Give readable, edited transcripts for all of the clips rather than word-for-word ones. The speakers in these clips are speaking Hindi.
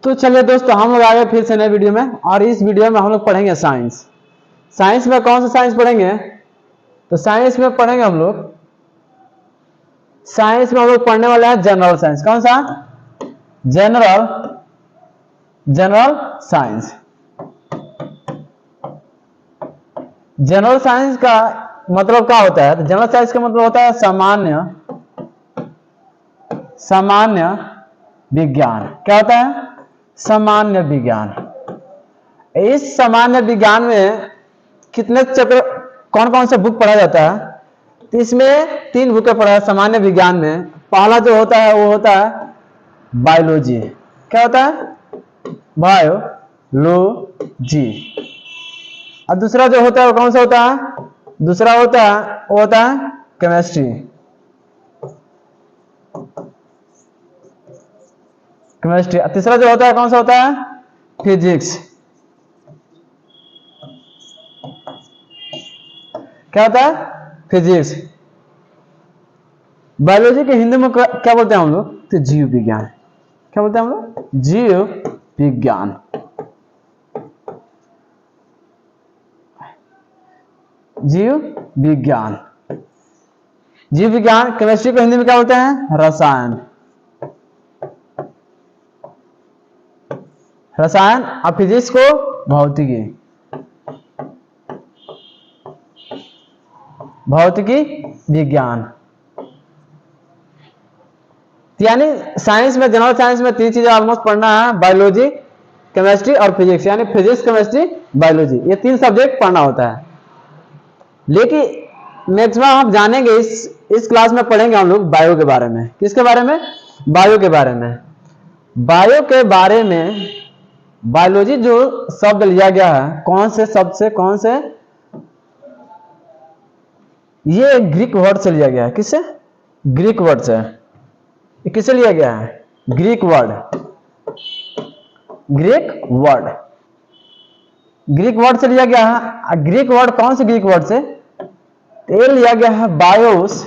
तो चलिए दोस्तों, हम लोग आ गए फिर से नए वीडियो में, और इस वीडियो में हम लोग पढ़ेंगे साइंस। साइंस में कौन सा साइंस पढ़ेंगे? तो साइंस में पढ़ेंगे हम लोग, साइंस में हम लोग पढ़ने वाले हैं जनरल साइंस। कौन सा? General science. जनरल साइंस का मतलब क्या होता है? तो जनरल साइंस का मतलब होता है सामान्य विज्ञान। क्या होता है? सामान्य विज्ञान। इस सामान्य विज्ञान में कितने चैप्टर, कौन कौन से बुक पढ़ा जाता है? तो इसमें 3 बुकें पढ़ा है सामान्य विज्ञान में। पहला जो होता है वो होता है बायोलॉजी। क्या होता है? बायोलॉजी। और दूसरा जो होता है वो कौन सा होता है? दूसरा होता है वो होता है केमिस्ट्री। केमिस्ट्री। तीसरा जो होता है कौन सा होता है? फिजिक्स। क्या होता है? फिजिक्स। बायोलॉजी के हिंदी में क्या बोलते हैं हम लोग? तो जीव विज्ञान। क्या बोलते हैं हम लोग? जीव विज्ञान। जीव विज्ञान। जीव विज्ञान। केमिस्ट्री को हिंदी में क्या बोलते हैं? रसायन। रसायन। और फिजिक्स को भौतिकी। भौतिकी विज्ञान। यानी साइंस में, जनरल साइंस में 3 चीजें ऑलमोस्ट पढ़ना है, बायोलॉजी, केमिस्ट्री और फिजिक्स। यानी फिजिक्स, केमिस्ट्री, बायोलॉजी, ये 3 सब्जेक्ट पढ़ना होता है। लेकिन मैक्सिमम हम जानेंगे इस क्लास में पढ़ेंगे हम लोग बायो के बारे में। किसके बारे में? बायो के बारे में। बायो के बारे में बायोलॉजी जो शब्द लिया गया है, कौन से शब्द से? कौन से? ये ग्रीक वर्ड से लिया गया है। किससे? ग्रीक वर्ड से। ये किससे लिया गया है? Greek word. Greek word. Greek word से लिया गया है। ग्रीक वर्ड कौन से ग्रीक वर्ड से? ये लिया गया है बायोस।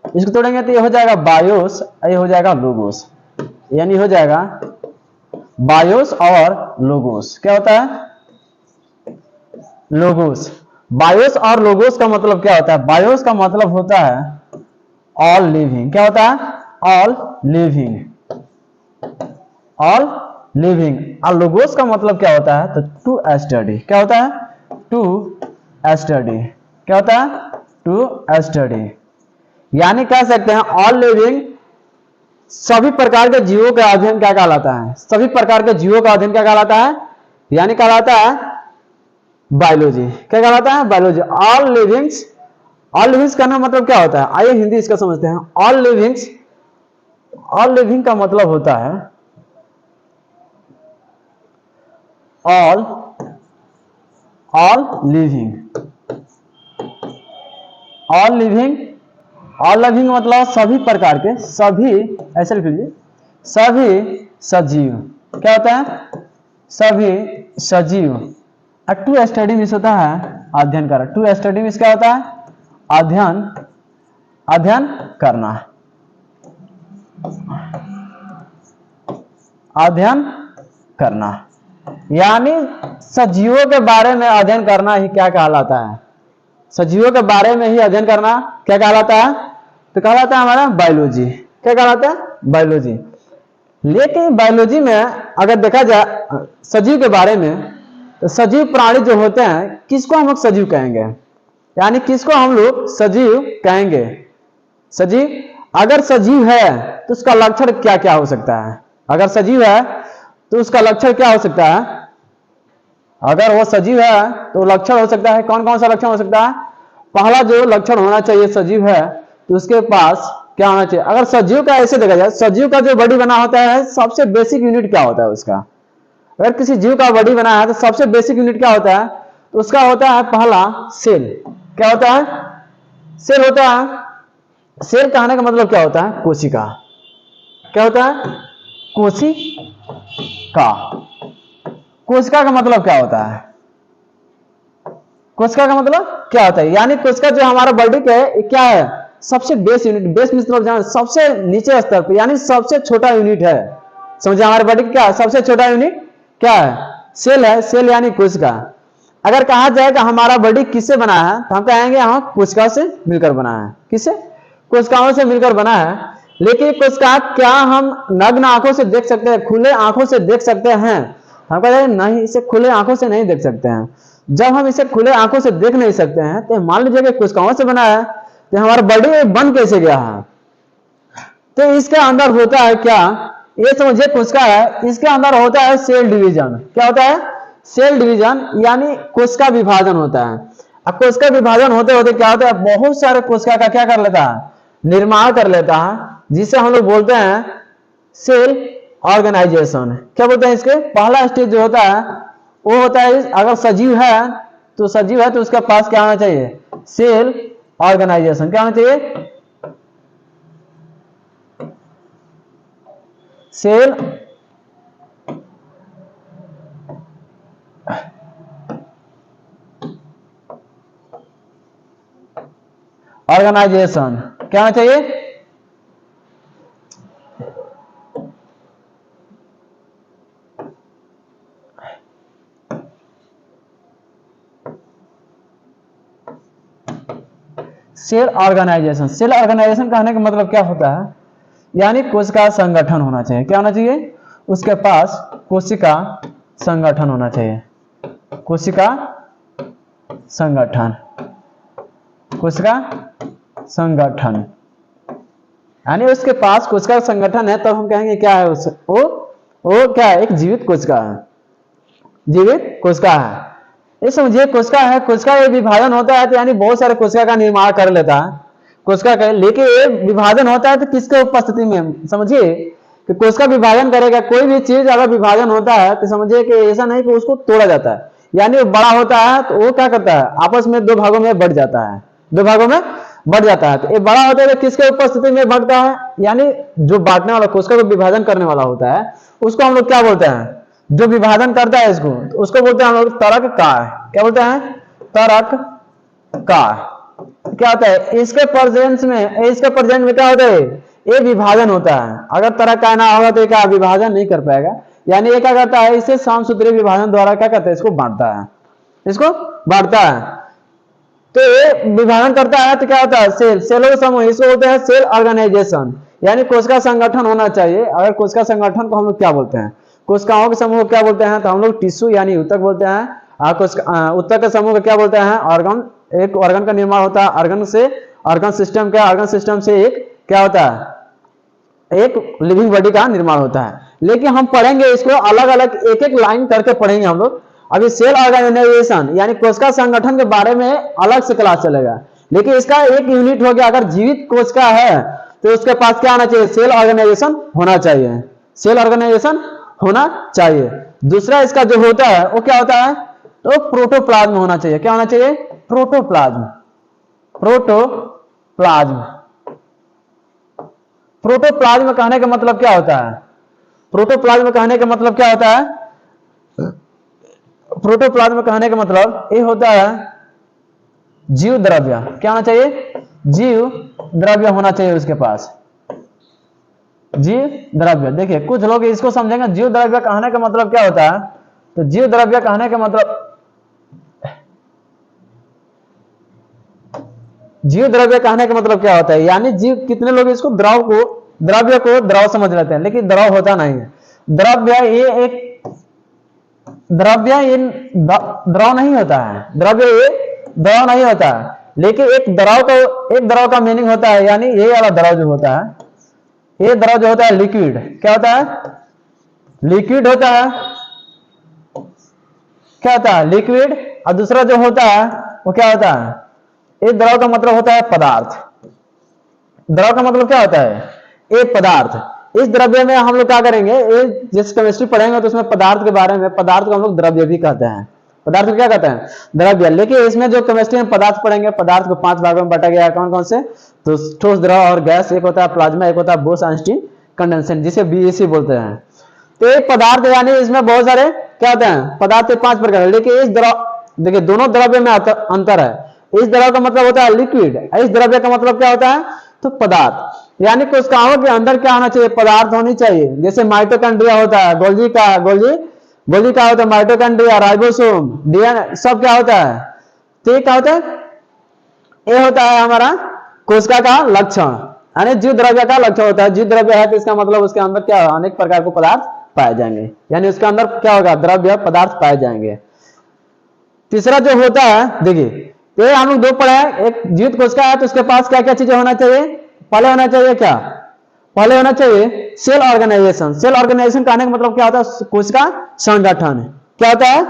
इसको तोड़ेंगे तो ये हो जाएगा बायोस, ये हो जाएगा लोगोस। यानी हो जाएगा बायोस और लोगोस। क्या होता है? लोगोस। बायोस और लोगोस का मतलब क्या होता है? बायोस का मतलब होता है ऑल लिविंग। क्या होता है? All living. All living. और लोगोस का मतलब क्या होता है? तो टू स्टडी। क्या होता है? To study. क्या होता है? To study. यानी कह सकते हैं ऑल लिविंग, सभी प्रकार के जीवों का अध्ययन क्या कहलाता है? सभी प्रकार के जीवों का अध्ययन क्या कहलाता है? यानी कहलाता है बायोलॉजी। क्या कहलाता है? Biology. All livings. All livings का मतलब क्या होता है? आइए हिंदी इसका समझते हैं। ऑल लिविंग्स, ऑल लिविंग का मतलब होता है all living. All living. All living मतलब सभी प्रकार के, सभी, ऐसे लिख लीजिए, सभी सजीव। क्या होता है? सभी सजीव। टू स्टडी मीन्स होता है अध्ययन करना। टू स्टडी मीन्स क्या होता है? अध्ययन करना। अध्ययन करना। यानी सजीवों के बारे में अध्ययन करना ही क्या कहलाता है? सजीवों के बारे में ही अध्ययन करना क्या कहलाता है? तो कहलाता है हमारा बायोलॉजी। क्या कहलाता है? बायोलॉजी। लेकिन बायोलॉजी में अगर देखा जाए सजीव के बारे में, तो सजीव प्राणी जो होते हैं, किसको हम लोग सजीव कहेंगे? यानी किसको हम लोग सजीव कहेंगे? सजीव। अगर सजीव है तो उसका लक्षण क्या क्या हो सकता है? अगर सजीव है तो उसका लक्षण क्या हो सकता है? अगर वो सजीव है तो लक्षण हो सकता है, कौन कौन सा लक्षण हो सकता है? पहला जो लक्षण होना चाहिए, सजीव है तो उसके पास क्या होना चाहिए? अगर सजीव का ऐसे देखा जाए, सजीव का जो बॉडी बना होता है, सबसे बेसिक यूनिट क्या होता है उसका? अगर किसी जीव का बॉडी बना है तो सबसे बेसिक यूनिट क्या होता है? तो उसका होता है पहला सेल। क्या होता है? सेल होता है। सेल कहने का मतलब क्या होता है? कोशिका। क्या होता है? कोशिका। कोशिका का मतलब क्या होता है? कोशिका का मतलब क्या होता है? यानी कोशिका जो हमारा बॉडी के क्या है? सबसे बेस यूनिट। बेस मतलब सबसे नीचे स्तर पर, यानी सबसे छोटा यूनिट है। समझे, हमारे बॉडी क्या सबसे छोटा यूनिट क्या है, सेल है, सेल यानी कोशिका। अगर कहा जाए कि हमारा बॉडी किससे बना है तो हम कहेंगे हाँ कोशिकाओं से मिलकर बना है। किससे, कोशिकाओं से मिलकर बना है। लेकिन कोशिका क्या हम नग्न आंखों से देख सकते हैं, खुले आंखों से देख सकते हैं? हम कहते हैं नहीं, इसे खुले आंखों से नहीं देख सकते हैं। जब हम इसे खुले आंखों से देख नहीं सकते हैं तो मान लीजिए कि कोशिकाओं से बना है, तो हमारा बॉडी बन कैसे गया है? तो इसके अंदर होता है क्या, ये समझिए कोशिका है, इसके अंदर होता है सेल डिवीजन। क्या होता है? सेल डिवीजन यानी कोशिका विभाजन होता है। अब कोशिका विभाजन होते होते क्या होता है, बहुत सारे कोशिका का क्या कर लेता है, निर्माण कर लेता है, जिसे हम लोग बोलते हैं सेल ऑर्गेनाइजेशन। क्या बोलते हैं इसके? पहला स्टेज जो होता है वो होता है, अगर सजीव है तो उसके पास क्या होना चाहिए, सेल ऑर्गेनाइजेशन। क्या होना चाहिए? Cell organisation. क्या होना चाहिए? Cell organisation. सेल ऑर्गेनाइजेशन कहने का मतलब क्या होता है, यानी कोशिका संगठन होना चाहिए। क्या होना चाहिए? उसके पास कोशिका संगठन होना चाहिए। कोशिका संगठन, कोशिका संगठन यानी उसके पास कोशिका संगठन है, तब हम कहेंगे क्या है उस वो क्या है, एक जीवित कोशिका है। जीवित कोशिका है, ये समझिए कोशिका है, कोशिका ये विभाजन होता है तो यानी बहुत सारे कोशिका का निर्माण कर लेता है कोशिका का। लेकिन ये विभाजन होता है तो किसके उपस्थिति में? समझिए कि कोशिका विभाजन करेगा, कोई भी चीज अगर विभाजन होता है तो समझिए कि ऐसा नहीं कि उसको तोड़ा जाता है, यानी वो बड़ा होता है तो वो क्या करता है, आपस में दो भागों में बढ़ जाता है, दो भागों में बढ़ जाता है। तो ये बड़ा होता है तो किसके उपस्थिति में बढ़ता है, यानी जो बांटने वाला, कोशिका को विभाजन करने वाला होता है उसको हम लोग क्या बोलते हैं, जो विभाजन करता है इसको, तो उसको बोलते हैं हम लोग तरक काय। क्या बोलते हैं? तरक काय। क्या होता है इसके प्रेजेंस में क्या होता है, ये विभाजन होता है। अगर तरक काय ना होगा तो क्या विभाजन नहीं कर पाएगा, यानी ये क्या करता है, इसे सामसूत्री विभाजन द्वारा क्या करता है, इसको बांटता है, इसको बांटता है। तो ये विभाजन करता है तो क्या होता है, सेल, सेलों का समूह, इसको बोलते हैं सेल ऑर्गेनाइजेशन, यानी कोशिका संगठन होना चाहिए। अगर कोशिका संगठन को हम लोग क्या बोलते हैं, कोशिकाओं के समूह को क्या बोलते हैं, तो हम लोग टिश्यू यानी ऊतक बोलते हैं। ऊतक के समूह को क्या बोलते हैं, ऑर्गन। एक ऑर्गन का निर्माण होता है ऑर्गन से, ऑर्गन सिस्टम का, ऑर्गन सिस्टम से एक क्या होता है, एक लिविंग बॉडी का निर्माण होता है। लेकिन हम पढ़ेंगे इसको अलग अलग, एक एक लाइन करके पढ़ेंगे हम लोग। अभी सेल ऑर्गेनाइजेशन यानी कोशिका संगठन के बारे में अलग से क्लास चलेगा, लेकिन इसका एक यूनिट हो गया, अगर जीवित कोशिका है तो उसके पास क्या होना चाहिए, सेल ऑर्गेनाइजेशन होना चाहिए, सेल ऑर्गेनाइजेशन होना चाहिए। दूसरा इसका जो होता है वो क्या होता है, तो प्रोटोप्लाज्म होना चाहिए। क्या होना चाहिए? प्रोटोप्लाज्म। प्रोटोप्लाज्म, प्रोटोप्लाज्म कहने का मतलब क्या होता है, प्रोटोप्लाज्म कहने का मतलब क्या होता है, प्रोटोप्लाज्म कहने का मतलब ये होता है जीव द्रव्य। क्या होना चाहिए? जीव द्रव्य होना चाहिए उसके पास, जीव द्रव्य। देखिए कुछ लोग इसको समझेंगे जीव द्रव्य कहने का मतलब क्या होता है, तो जीव द्रव्य कहने का मतलब, जीव द्रव्य कहने का मतलब क्या होता है, यानी जीव, कितने लोग इसको द्रव्य को द्रव समझ लेते हैं, लेकिन द्रव होता नहीं है। द्रव्य ये एक द्रव्य ये द्रव नहीं होता है, द्रव्य ये द्रव नहीं होता है, लेकिन एक द्रव का मीनिंग होता है, यानी ये वाला द्रव जो होता है, ये द्रव जो होता है लिक्विड। क्या होता है? लिक्विड होता है। क्या होता है? लिक्विड। और दूसरा जो होता है वो क्या होता है, इस द्रव का मतलब होता है पदार्थ। द्रव का मतलब क्या होता है, एक पदार्थ। इस द्रव्य में हम लोग क्या करेंगे, जिस केमिस्ट्री पढ़ेंगे तो उसमें पदार्थ के बारे में, पदार्थ को हम लोग द्रव्य भी कहते हैं। पदार्थ को क्या कहते हैं? द्रव्य। लेकिन इसमें जो केमिस्ट्री में पदार्थ पढ़ेंगे, पदार्थ को 5 भागों में बांटा गया है। कौन कौन से? तो ठोस, द्रव और गैस। एक होता है प्लाज्मा, एक होता है बोस-आइंस्टीन कंडेंसेट, जिसे बीएसी बोलते हैं। तो एक पदार्थ यानी इसमें बहुत सारे क्या होते हैं, पदार्थ 5 प्रकार। लेकिन इस द्रव, देखिए दोनों द्रव्य में अंतर है। इस द्रव का मतलब होता है लिक्विड, इस द्रव्य का मतलब क्या होता है, तो पदार्थ। यानी कोशिकाओं के अंदर क्या होना चाहिए, पदार्थ होनी चाहिए। जैसे माइटोकॉन्ड्रिया होता है, गोल्जी क्या होता है, माइटोकॉन्ड्रिया, राइबोसोम, डीएनए, सब क्या होता है, तो ये क्या होता है, ये होता है हमारा कोशिका का लक्षण, यानी जीव द्रव्य का लक्षण होता है। जीव द्रव्य है तो इसका मतलब उसके अंदर क्या अनेक प्रकार के पदार्थ पाए जाएंगे, यानी उसके अंदर क्या होगा, द्रव्य पदार्थ पाए जाएंगे। तीसरा जो होता है, देखिए ये हम लोग दो पढ़े हैं, एक जीवित कोशिका है तो उसके पास क्या क्या चीजें होना चाहिए, पहले होना चाहिए क्या, पहले होना चाहिए सेल ऑर्गेनाइजेशन। सेल ऑर्गेनाइजेशन कहने का मतलब क्या होता है, कोशिका संगठन। क्या होता है,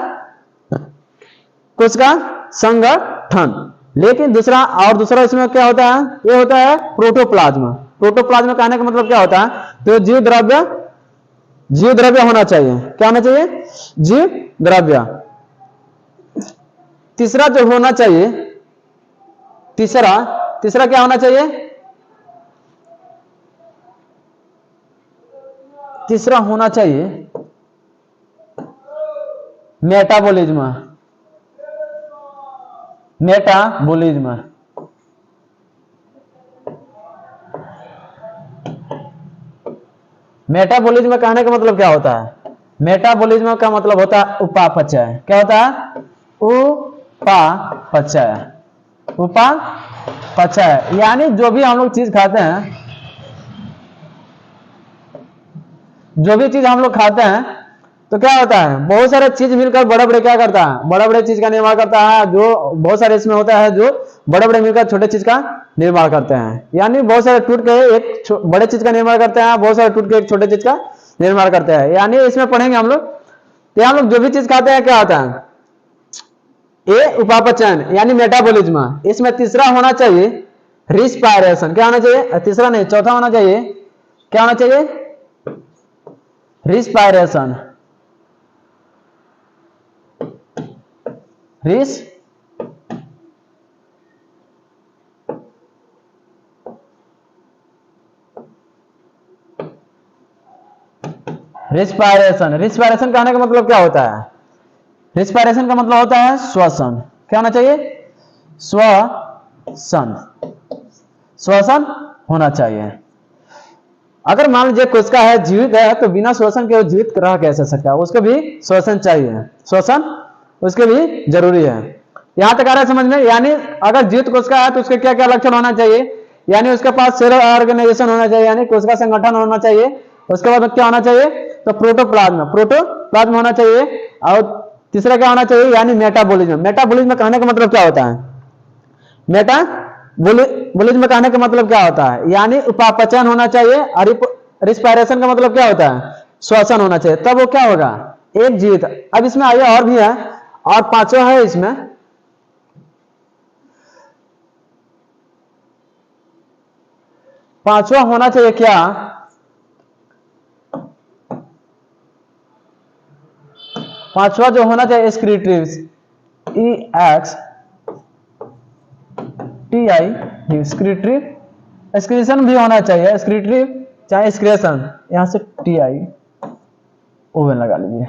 कोशिका संगठन। लेकिन दूसरा इसमें क्या होता है, ये होता है प्रोटोप्लाज्म। प्रोटोप्लाज्म कहने का मतलब क्या होता है, तो जीव द्रव्य होना चाहिए। क्या होना चाहिए, जीव द्रव्य। तीसरा जो होना चाहिए, तीसरा क्या होना चाहिए, तीसरा होना चाहिए मेटाबॉलिज्म। मेटाबॉलिज्म मेटाबॉलिज्म कहने का मतलब क्या होता है, मेटाबॉलिज्म का मतलब होता है उपापचय। क्या होता है, उपापचय, यानी जो भी हम लोग चीज खाते हैं, तो क्या होता है, बहुत सारे चीज मिलकर बड़े क्या करता है, बड़े चीज का निर्माण करता है। जो बहुत सारे इसमें होता है, जो बड़े मिलकर छोटे चीज का निर्माण करते हैं। यानी बहुत सारे टूट के एक बड़े चीज का निर्माण करते हैं, बहुत सारे टूट के एक छोटे चीज का निर्माण करते हैं। यानी इसमें पढ़ेंगे हम लोग, तो हम लोग जो भी चीज खाते हैं क्या होता है, ये उपापचयन यानी मेटाबॉलिज्म। इसमें तीसरा होना चाहिए रिस्पायरेशन। क्या होना चाहिए, तीसरा नहीं, चौथा होना चाहिए, क्या होना चाहिए, रिस्पायरेशन। रिस्पायरेशन कहने का मतलब क्या होता है, रिस्पायरेशन का मतलब होता है श्वसन। क्या होना चाहिए, श्वसन होना चाहिए। अगर मान लीजिए कोशिका है, जीवित है, तो बिना श्वसन के वो जीवित रह कैसे सकता है, उसको भी श्वसन चाहिए, श्वसन उसके भी जरूरी है। यहां तक आ रहा है समझ में। यानी अगर जीवित कोशिका है तो उसके क्या क्या लक्षण होना चाहिए, यानी उसके पास सेल ऑर्गेनाइजेशन होना चाहिए, यानी कोशिका संगठन होना चाहिए। उसके बाद क्या होना चाहिए, तो प्रोटोप्लाज्म होना चाहिए। और तीसरा क्या होना चाहिए, यानी मेटाबॉलिज्म कहने का मतलब क्या होता है, मेटाबॉलिज्म कहने का मतलब क्या होता है, यानी उपापचयन होना चाहिए। और रिस्पायरेशन का मतलब क्या होता है, श्वसन होना चाहिए, तब वो क्या होगा, एक जीवित। अब इसमें आइए और भी है, और पांचवा है इसमें, पांचवा होना चाहिए क्या, पांचवा जो होना चाहिए एक्सक्रीटिव्स, एक्सक्रीशन भी होना चाहिए, एक्सक्रीटिव चाहे एक्सक्रेशन, यहां से ओवन लगा लीजिए,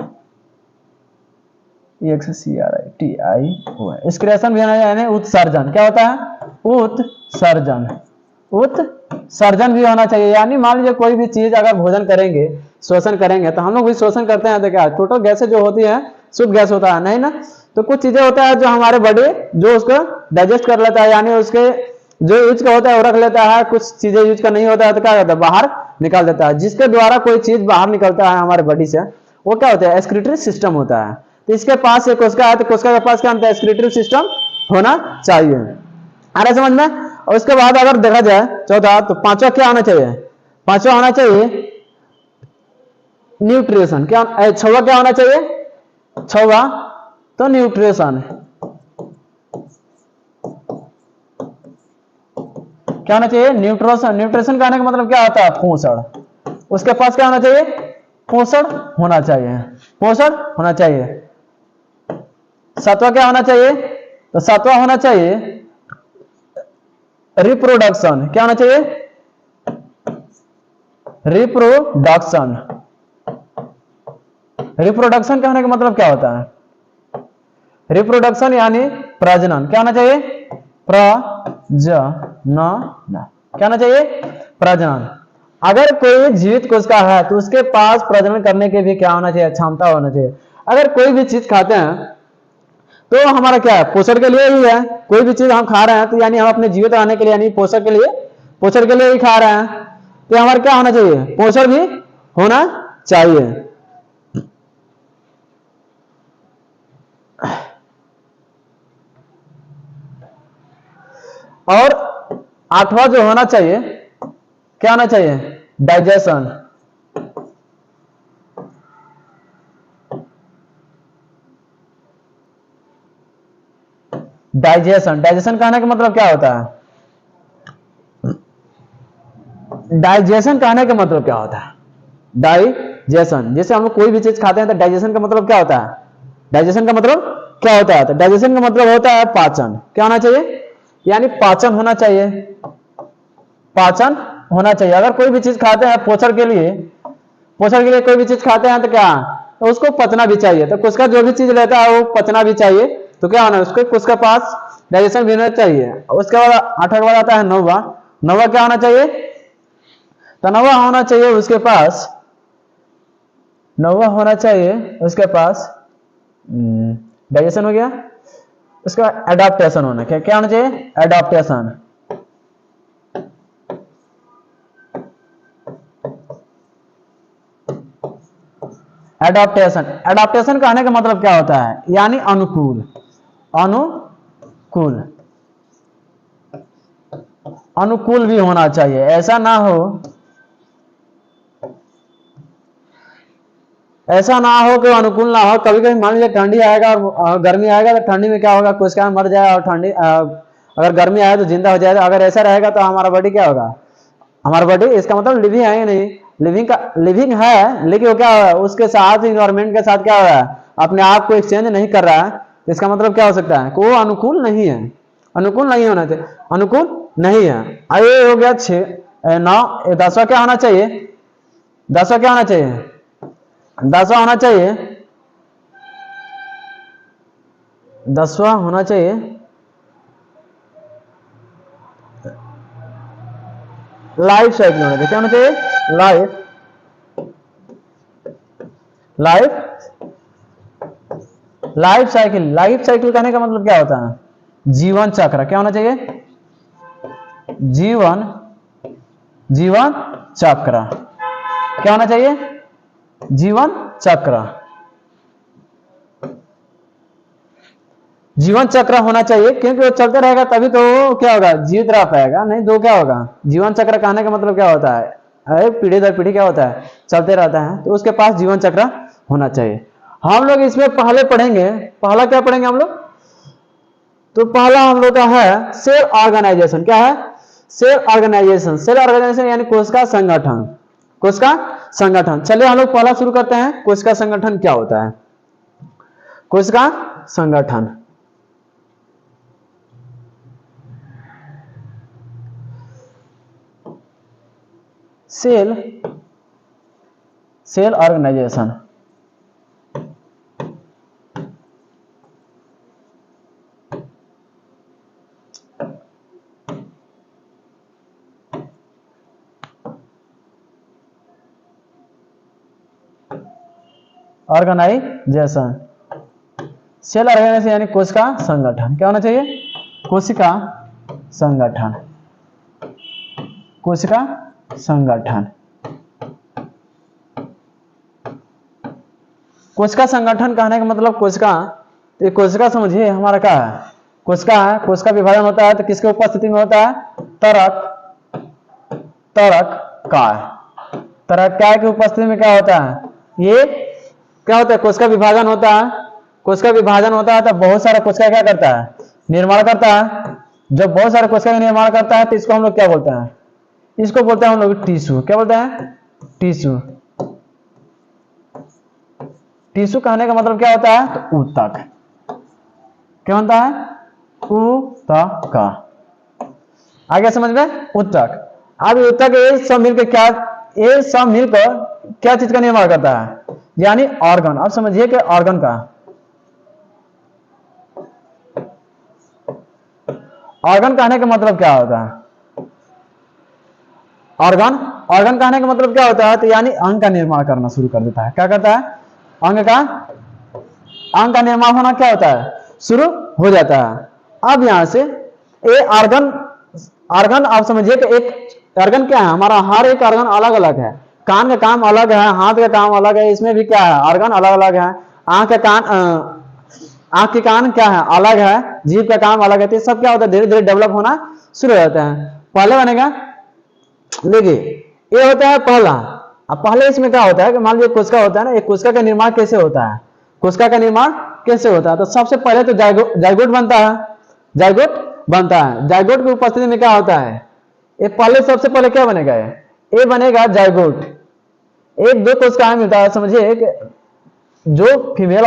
एक्सक्रेशन भी होना चाहिए, यानी उत्सर्जन। क्या होता है, उत्सर्जन भी होना चाहिए। यानी मान लीजिए कोई भी चीज अगर भोजन करेंगे, श्वसन करेंगे, तो हम लोग भी श्वसन करते हैं, तो क्या टोटल गैसें जो होती है शुद्ध गैस होता है नहीं ना, तो कुछ चीजें होता है जो हमारे बॉडी जो उसको डाइजेस्ट कर लेता है, यानी उसके जो यूज का होता है वो रख लेता है, कुछ चीजें यूज का नहीं होता है तो क्या करता है, बाहर निकाल देता है। जिसके द्वारा कोई चीज बाहर निकलता है हमारे बॉडी से, वो क्या होता है, एक्सक्रीटरी सिस्टम होता है। तो इसके पास एक कोशिका है, तो कोशिका के पास क्या होता है, एक्सक्रीटरी सिस्टम होना चाहिए। आ रहा समझ में। और उसके बाद अगर देखा जाए चौथा, तो पांचवा क्या होना चाहिए, पांचवा होना चाहिए न्यूट्रिशन। क्या छवा क्या होना चाहिए, छवा तो न्यूट्रिशन। क्या होना चाहिए, न्यूट्रिशन कहने का मतलब क्या होता है, पोषण। उसके पास क्या होना चाहिए, पोषण होना चाहिए। सातवां क्या होना चाहिए, तो सातवां होना चाहिए रिप्रोडक्शन। क्या होना चाहिए, रिप्रोडक्शन कहने का मतलब क्या होता है, रिप्रोडक्शन यानी प्रजनन। क्या होना चाहिए, प्रजनन। क्या होना चाहिए, प्रजनन। अगर कोई जीवित कोशिका है तो उसके पास प्रजनन करने के भी क्या होना चाहिए, क्षमता होना चाहिए। अगर कोई भी चीज खाते हैं तो हमारा क्या है, पोषण के लिए ही है। कोई भी चीज हम खा रहे हैं तो यानी हम अपने जीवित रहने के लिए यानी पोषण के लिए ही खा रहे हैं, तो हमारा क्या होना चाहिए, पोषण भी होना चाहिए। और आठवां जो होना चाहिए, क्या होना चाहिए, डाइजेशन। डाइजेशन कहने का मतलब क्या होता है, डाइजेशन कहने का मतलब क्या होता है, डाइजेशन। जैसे हम लोग कोई भी चीज खाते हैं तो डाइजेशन का मतलब क्या होता है, डाइजेशन का मतलब क्या होता है, तो डाइजेशन का मतलब होता है पाचन। क्या होना चाहिए, यानी पाचन होना चाहिए, पाचन होना चाहिए। अगर कोई भी चीज खाते हैं पोषण के लिए कोई भी चीज खाते हैं तो क्या, तो उसको पचना भी चाहिए। तो उसका जो भी चीज लेता है वो पचना भी चाहिए, तो क्या होना है, उसके पास डाइजेशन भी होना चाहिए। उसके बाद 8 के बाद आता है नौवा क्या होना चाहिए, तो नौवा होना चाहिए उसके पास डाइजेशन हो गया। उसका एडाप्टेशन होना, क्या होना चाहिए, एडाप्टेशन। एडाप्टेशन कहने का मतलब क्या होता है, यानी अनुकूल भी होना चाहिए। ऐसा ना हो कि अनुकूल ना हो। कभी कभी मान लीजिए ठंडी आएगा और गर्मी आएगा, तो ठंडी में क्या होगा, कोशिका मर जाए, और ठंडी अगर गर्मी आए तो जिंदा हो जाएगा। अगर ऐसा रहेगा तो हमारा बॉडी क्या होगा, हमारा बॉडी, इसका मतलब लिविंग है या नहीं, लिविंग है, लेकिन वो क्या है, उसके साथ इन्वायरमेंट के साथ क्या हो रहा है, अपने आप को एक्सचेंज नहीं कर रहा है। इसका मतलब क्या हो सकता है, वो अनुकूल नहीं है, अनुकूल नहीं होना चाहिए, अनुकूल नहीं है। ये हो गया 6 9। 10वां क्या होना चाहिए, 10वां क्या होना चाहिए, 10वां होना चाहिए, 10वां होना चाहिए लाइफ साइकिल होना चाहिए। क्या होना चाहिए, लाइफ साइकिल कहने का मतलब क्या होता है, जीवन चक्र। क्या होना चाहिए, जीवन चक्र। क्या होना चाहिए, जीवन चक्र होना चाहिए, क्योंकि वो चलते रहेगा तभी तो क्या होगा, जीवित रह पाएगा, नहीं तो क्या होगा। जीवन चक्र कहने का मतलब क्या होता है, अरे पीढ़ी दर पीढ़ी क्या होता है, चलते रहता है, तो उसके पास जीवन चक्र होना चाहिए। हम लोग इसमें पहले पढ़ेंगे, पहला क्या पढ़ेंगे हम लोग, तो पहला हम लोग का है सेल ऑर्गेनाइजेशन। क्या है, सेल ऑर्गेनाइजेशन यानी कोशिका संगठन। चलिए हम लोग पहला शुरू करते हैं, कोशिका संगठन क्या होता है। कोशिका संगठन, सेल ऑर्गेनाइजेशन। सेल ऑर्गेनाइजेशन यानी कोशिका संगठन। क्या होना चाहिए, कोशिका संगठन। कोशिका संगठन कहने का मतलब कोशिका समझिए हमारा क्या है, कोशिका विभाजन होता है तो किसके उपस्थिति में होता है, तरक काय की उपस्थिति में क्या होता है, ये क्या होता है, कोशिका विभाजन होता है। तो बहुत सारा कोशिका क्या करता है, निर्माण करता है। जब बहुत सारे कोशिका का निर्माण करता है तो इसको हम लोग क्या बोलते हैं, इसको बोलते हैं हम लोग टिश्यू। क्या बोलते हैं, टिश्यू कहने का मतलब क्या होता है, तो ऊतक। क्या होता है, ऊतक। आगे समझ में, ऊतक। अब ऊतक ये सब मिलकर क्या चीज का निर्माण करता है, यानी ऑर्गन। अब समझिए कि ऑर्गन कहने का मतलब क्या होता है, ऑर्गन, ऑर्गन कहने का मतलब क्या होता है, तो यानी अंग का निर्माण करना शुरू कर देता है। क्या करता है, अंग का निर्माण होना क्या होता है, शुरू हो जाता है। अब यहां से ये ऑर्गन, ऑर्गन आप समझिए कि एक ऑर्गन क्या है, हमारा हर एक ऑर्गन अलग अलग है। कान का काम अलग है, हाथ का काम अलग है, इसमें भी क्या है, ऑर्गन अलग अलग है। आंख का कान, आंख के कान क्या है, अलग है। जीभ का काम अलग है। तो सब क्या होता है, धीरे धीरे डेवलप होना शुरू हो जाता है। पहले बनेगा, देखिए ये होता है पहला। अब पहले इसमें क्या होता है कि मान लीजिए कोशिका होता है ना, एक कोशिका का निर्माण कैसे होता है, कोशिका का निर्माण कैसे होता है, तो सबसे पहले तो जाइगोट बनता है, जाइगोट बनता है। जाइगोट की उपस्थिति में क्या होता है, ये पहले सबसे पहले क्या बनेगा, ये बनेगा जाइगोट। एक दो कोशिकाएं मिलता है, समझिए जो फीमेल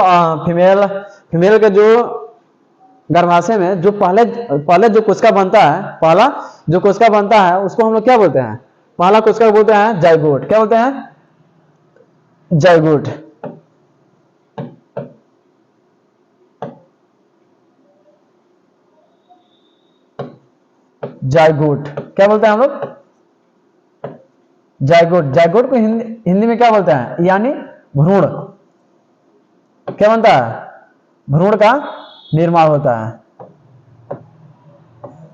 के जो गर्भाशय में जो पहले जो कोशिका बनता है, पहला जो कोशिका बनता है उसको हम लोग क्या बोलते हैं, पहला कोशिका बोलते हैं जाइगोट। क्या बोलते हैं, जाइगोट। जाइगोट क्या बोलते हैं हम लोग, जाइगोट। जाइगोट को हिंदी में क्या बोलते हैं, यानी भ्रूण। क्या बनता है, भ्रूण का निर्माण होता है।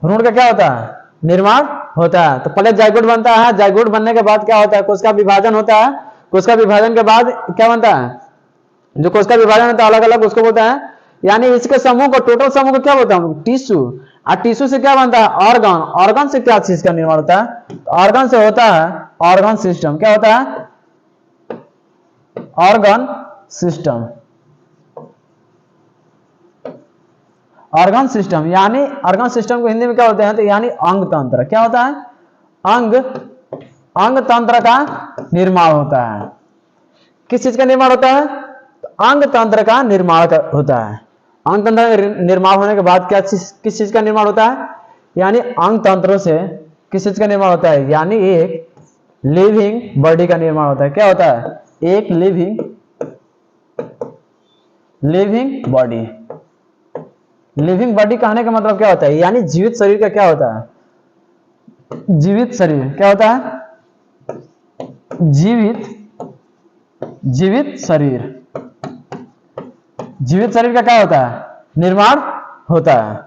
भ्रूण का क्या होता है, निर्माण होता है। तो पहले जाइगोट बनता है, जाइगोट बनने के बाद क्या होता है, कोशिका विभाजन होता है। कोशिका विभाजन के बाद क्या बनता है, जो कोशिका विभाजन होता है अलग अलग, उसको बोलते हैं, यानी इसके समूह को, टोटल समूह को क्या बोलते हैं, टिश्यू। और टिश्यू से क्या बनता है, ऑर्गन। ऑर्गन से क्या चीज का निर्माण होता है, ऑर्गन से होता है ऑर्गन सिस्टम। क्या होता है, ऑर्गन सिस्टम। ऑर्गन सिस्टम यानी, ऑर्गन सिस्टम को हिंदी में क्या बोलते हैं, तो यानी अंग तंत्र। क्या होता है, अंग तंत्र का निर्माण होता है। किस चीज का निर्माण होता है, अंग तंत्र का निर्माण होता है। अंग तंत्र का निर्माण होने के बाद क्या किस चीज का निर्माण होता है, यानी अंग तंत्रों से किस चीज का निर्माण होता है, यानी एक लिविंग बॉडी का निर्माण होता है। क्या होता है, एक लिविंग बॉडी। लिविंग बॉडी कहने का मतलब क्या होता है, यानी जीवित शरीर का क्या होता है, जीवित शरीर। क्या होता है, जीवित शरीर। जीवित शरीर का क्या होता है, निर्माण होता है।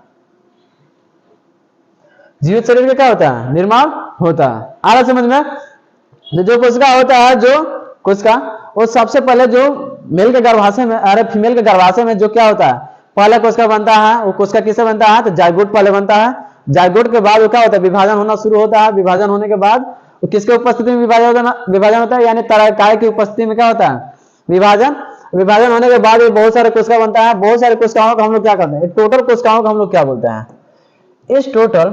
जीवित शरीर का क्या होता है, निर्माण होता है। आ रहा समझ में, जो कोशिका होता है, जो कोशिका, वो सबसे पहले जो मेल के गर्भाशय में, अरे फीमेल के गर्भाशय में जो क्या होता है, पहले कोशिका बनता है। वो कोशिका किससे बनता है, तो जाइगोट पहले बनता है। जाइगोट के बाद वो क्या होता है, विभाजन होना शुरू होता है। विभाजन होने के बाद वो किसके उपस्थिति में विभाजन होता है, यानी तराई की उपस्थिति में क्या होता है, विभाजन। विभाजन होने के बाद बहुत सारे कोशिका बनता है। बहुत सारे कोशिकाओं को हम लोग क्या करते हैं, टोटल कोशिकाओं को हम लोग क्या बोलते हैं, इस टोटल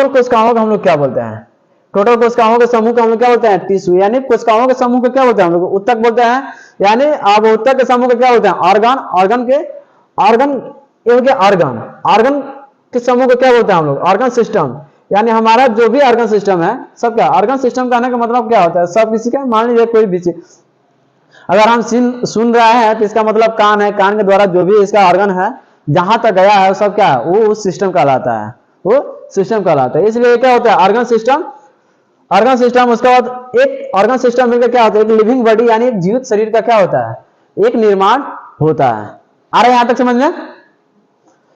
कोशिकाओं को हम लोग क्या बोलते हैं, टोटल कोशिकाओं के समूह को हम लोग क्या बोलते हैं, टिश्यू। यानी कोशिकाओं के समूह को क्या बोलते हैं हम लोग, ऊतक बोलते हैं। यानी अब ऊतक के समूह को क्या बोलते हैं, ऑर्गन। ये हो गया ऑर्गन। ऑर्गन के समूह को क्या बोलते हैं हम लोग, ऑर्गन सिस्टम। यानी हमारा जो भी ऑर्गन सिस्टम है, सब क्या, ऑर्गन सिस्टम कहने का मतलब क्या होता है, सब किसी का, मान लीजिए कोई भी चीज अगर हम सुन रहे हैं तो इसका मतलब कान है। कान के द्वारा जो भी इसका ऑर्गन है जहां तक गया है, सब क्या है, वो उस सिस्टम कहलाता है, वो सिस्टम कहलाता है। इसलिए क्या होता है, ऑर्गन सिस्टम। ऑर्गन सिस्टम, उसके बाद एक ऑर्गन सिस्टम मिलकर क्या होता है, एक लिविंग बॉडी यानी एक जीवित शरीर का क्या होता है, एक निर्माण होता है। आ रहा है यहां तक समझ में।